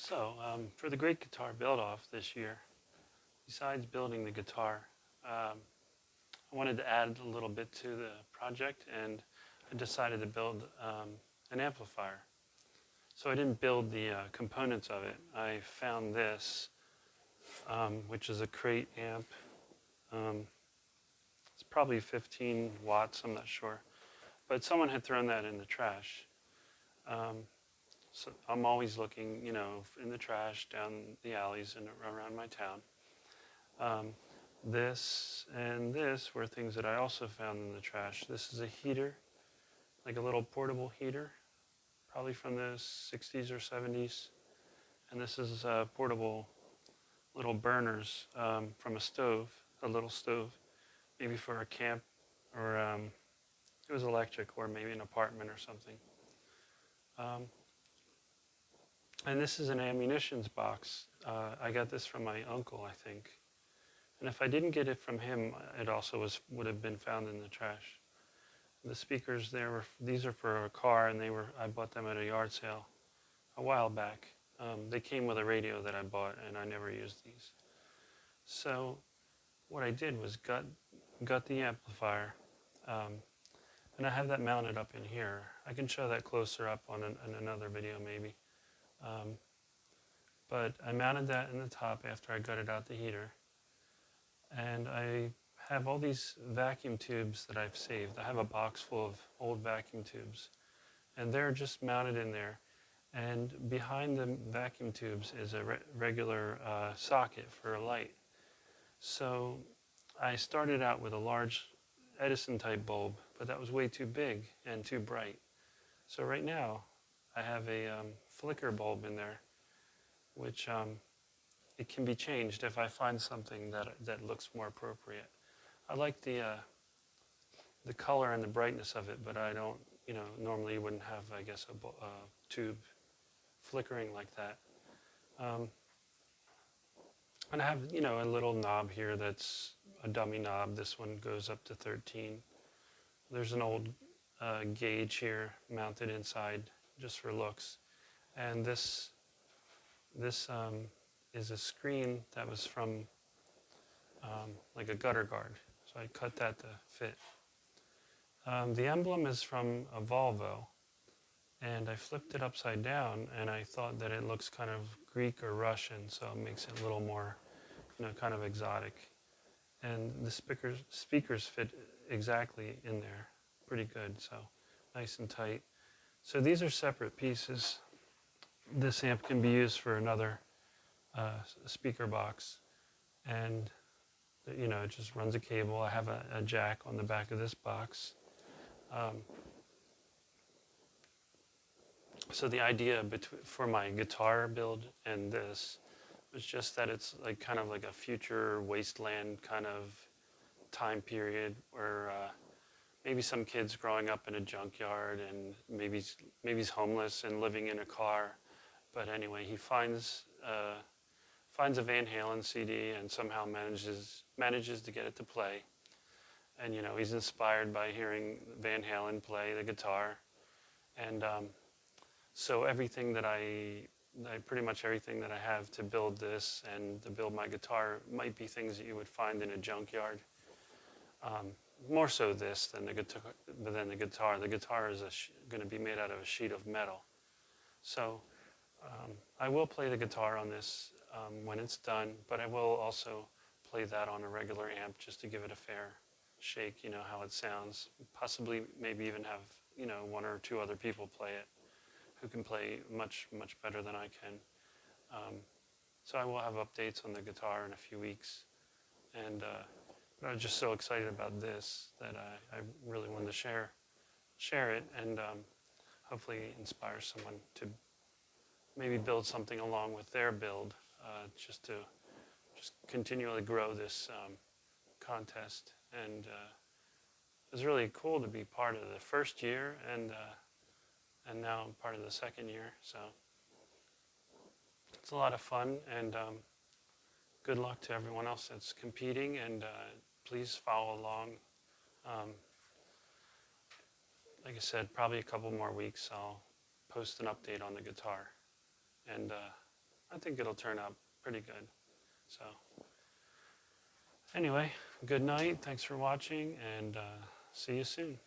For the Great Guitar Build-Off this year, besides building the guitar, I wanted to add a little bit to the project, and I decided to build an amplifier. So I didn't build the components of it. I found this, which is a crate amp. Um, it's probably 15 watts, I'm not sure. But someone had thrown that in the trash. Um, so I'm always looking, in the trash, down the alleys and around my town. This and this were things that I also found in the trash. This is a heater, like a little portable heater, probably from the 60s or 70s. And this is portable little burners from a stove, a little stove, maybe for a camp, or it was electric, or maybe an apartment or something. And this is an ammunitions box. I got this from my uncle, I think. And if I didn't get it from him, it also would have been found in the trash. The speakers there these are for a car, and I bought them at a yard sale a while back. They came with a radio that I bought, and I never used these. So what I did was got the amplifier, and I have that mounted up in here. I can show that closer up on another video maybe. But I mounted that in the top after I gutted out the heater. And I have all these vacuum tubes that I've saved. I have a box full of old vacuum tubes. And they're just mounted in there. And behind the vacuum tubes is a regular socket for a light. So I started out with a large Edison type bulb, but that was way too big and too bright. So right now I have a flicker bulb in there, which it can be changed if I find something that looks more appropriate. I like the color and the brightness of it, but I don't, normally you wouldn't have, I guess, a tube flickering like that. And I have, a little knob here that's a dummy knob. This one goes up to 13. There's an old gauge here mounted inside just for looks. And this is a screen that was from like a gutter guard. So I cut that to fit. The emblem is from a Volvo, and I flipped it upside down, and I thought that it looks kind of Greek or Russian, so it makes it a little more, kind of exotic. And the speakers fit exactly in there, pretty good, so nice and tight. So these are separate pieces. This amp can be used for another speaker box, and it just runs a cable. I have a jack on the back of this box. So the idea for my guitar build and this was just that it's like kind of like a future wasteland kind of time period where maybe some kid's growing up in a junkyard, and maybe he's homeless and living in a car. But anyway, he finds a Van Halen CD and somehow manages to get it to play. And he's inspired by hearing Van Halen play the guitar. And so pretty much everything that I have to build this and to build my guitar might be things that you would find in a junkyard. More so this than the guitar. The guitar is going to be made out of a sheet of metal. So I will play the guitar on this when it's done, but I will also play that on a regular amp just to give it a fair shake, how it sounds. Possibly maybe even have, one or two other people play it who can play much, much better than I can. So I will have updates on the guitar in a few weeks. And but I was just so excited about this that I really wanted to share it, and hopefully inspire someone to maybe build something along with their build, just to continually grow this contest. And it was really cool to be part of the first year, and now I'm part of the second year. So it's a lot of fun, and good luck to everyone else that's competing, and please follow along. Like I said, probably a couple more weeks I'll post an update on the guitar. And I think it'll turn out pretty good. So anyway, good night. Thanks for watching, and see you soon.